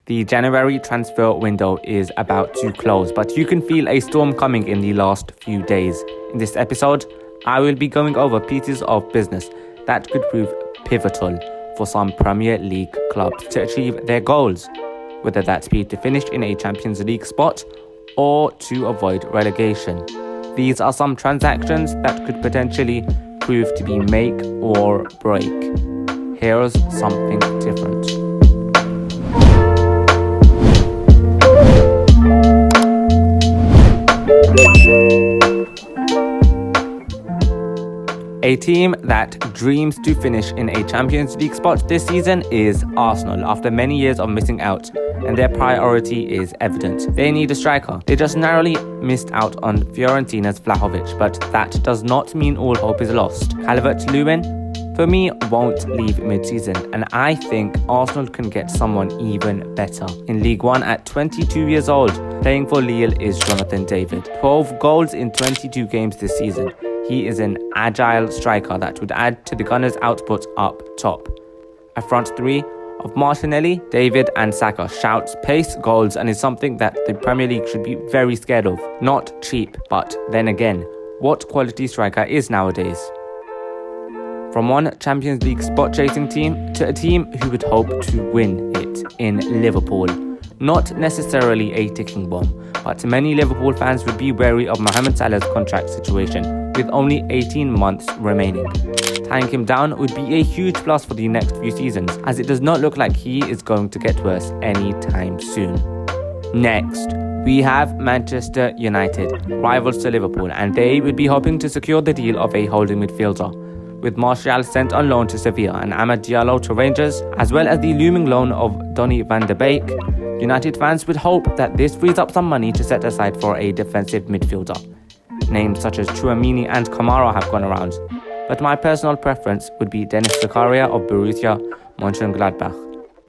The January transfer window is about to close, but you can feel a storm coming in the last few days. In this episode, I will be going over pieces of business that could prove pivotal for some Premier League clubs to achieve their goals, whether that be to finish in a Champions League spot or to avoid relegation. These are some transactions that could potentially prove to be make or break. Here's something different. A team that dreams to finish in a Champions League spot this season is Arsenal, after many years of missing out, and their priority is evident. They need a striker. They just narrowly missed out on Fiorentina's Vlahovic, but that does not mean all hope is lost. Calvert-Lewin, for me, won't leave mid-season, and I think Arsenal can get someone even better. In League One at 22 years old, playing for Lille is Jonathan David. 12 goals in 22 games this season. He is an agile striker that would add to the Gunners' output up top. A front three of Martinelli, David and Saka shouts pace, goals, and is something that the Premier League should be very scared of. Not cheap, but then again, what quality striker is nowadays? From one Champions League spot-chasing team to a team who would hope to win it in Liverpool. Not necessarily a ticking bomb, but many Liverpool fans would be wary of Mohamed Salah's contract situation, with only 18 months remaining. Tying him down would be a huge plus for the next few seasons, as it does not look like he is going to get worse anytime soon. Next, we have Manchester United, rivals to Liverpool, and they would be hoping to secure the deal of a holding midfielder. With Martial sent on loan to Sevilla and Amad Diallo to Rangers, as well as the looming loan of Donny van de Beek, United fans would hope that this frees up some money to set aside for a defensive midfielder. Names such as Tchouaméni and Kamara have gone around, but my personal preference would be Dennis Zakaria of Borussia Mönchengladbach.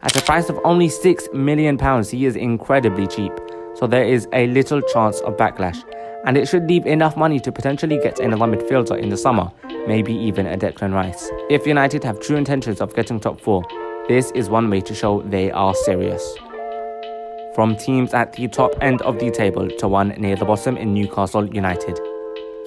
At a price of only £6 million, he is incredibly cheap, so there is a little chance of backlash, and it should leave enough money to potentially get another midfielder in the summer, maybe even a Declan Rice. If United have true intentions of getting top 4, this is one way to show they are serious. From teams at the top end of the table to one near the bottom in Newcastle United.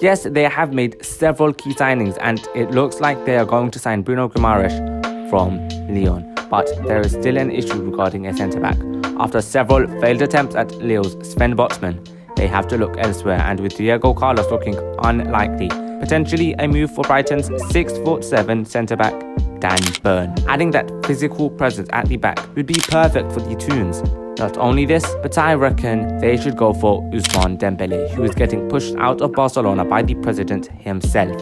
Yes, they have made several key signings, and it looks like they are going to sign Bruno Guimaraes from Lyon, but there is still an issue regarding a centre-back. After several failed attempts at Lyle's Sven Botman, they have to look elsewhere, and with Diego Carlos looking unlikely, potentially a move for Brighton's 6'7" centre-back Dan Burn. Adding that physical presence at the back would be perfect for the Toons. Not only this, but I reckon they should go for Ousmane Dembele, who is getting pushed out of Barcelona by the president himself.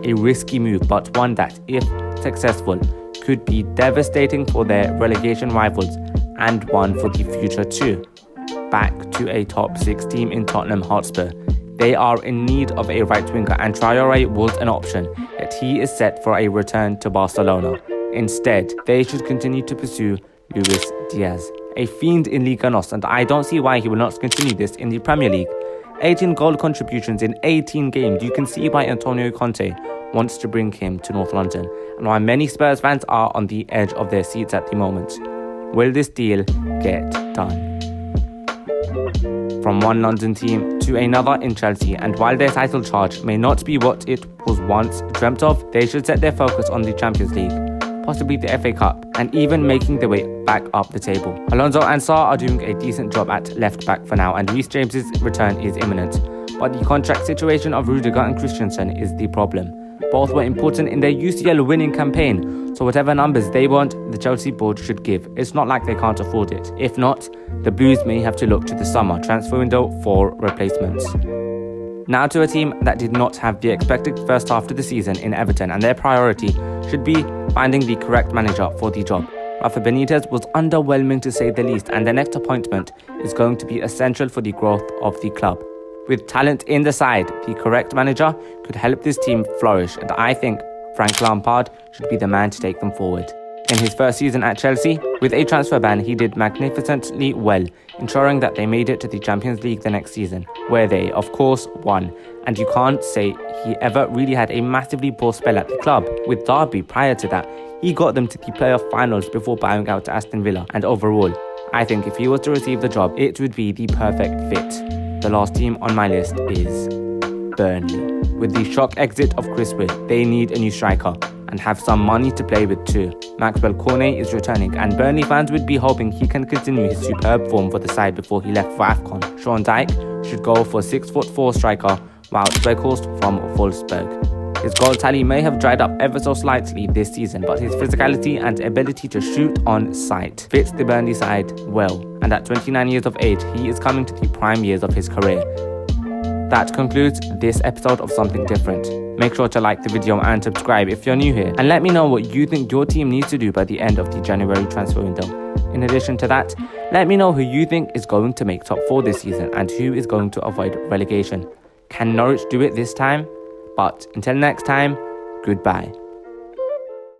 A risky move, but one that, if successful, could be devastating for their relegation rivals and one for the future too. Back to a top 6 team in Tottenham Hotspur. They are in need of a right winger, and Traoré was an option, yet he is set for a return to Barcelona. Instead, they should continue to pursue Luis Diaz, a fiend in Liga NOS, and I don't see why he will not continue this in the Premier League. 18 goal contributions in 18 games. You can see why Antonio Conte wants to bring him to North London, and why many Spurs fans are on the edge of their seats at the moment. Will this deal get done? From one London team to another in Chelsea, and while their title charge may not be what it was once dreamt of, they should set their focus on the Champions League, possibly the FA Cup, and even making their way back up the table. Alonso and Sarr are doing a decent job at left back for now, and Reece James's return is imminent. But the contract situation of Rudiger and Christensen is the problem. Both were important in their UCL winning campaign, so whatever numbers they want, the Chelsea board should give. It's not like they can't afford it. If not, the Blues may have to look to the summer transfer window for replacements. Now to a team that did not have the expected first half to the season in Everton, and their priority should be finding the correct manager for the job. Rafa Benitez was underwhelming to say the least, and the next appointment is going to be essential for the growth of the club. With talent in the side, the correct manager could help this team flourish, and I think Frank Lampard should be the man to take them forward. In his first season at Chelsea, with a transfer ban, he did magnificently well, ensuring that they made it to the Champions League the next season, where they, of course, won. And you can't say he ever really had a massively poor spell at the club. With Derby prior to that, he got them to the playoff finals before bowing out to Aston Villa, and overall, I think if he was to receive the job, it would be the perfect fit. The last team on my list is Burnley. With the shock exit of Chris Wood, they need a new striker and have some money to play with too. Maxwell Cornet is returning, and Burnley fans would be hoping he can continue his superb form for the side before he left for AFCON. Sean Dyche should go for 6'4" striker, Wout Weghorst from Wolfsburg. His goal tally may have dried up ever so slightly this season, but his physicality and ability to shoot on sight fits the Burnley side well, and at 29 years of age, he is coming to the prime years of his career. That concludes this episode of Something Different. Make sure to like the video and subscribe if you're new here, and let me know what you think your team needs to do by the end of the January transfer window. In addition to that, let me know who you think is going to make top 4 this season and who is going to avoid relegation. Can Norwich do it this time? But until next time, goodbye.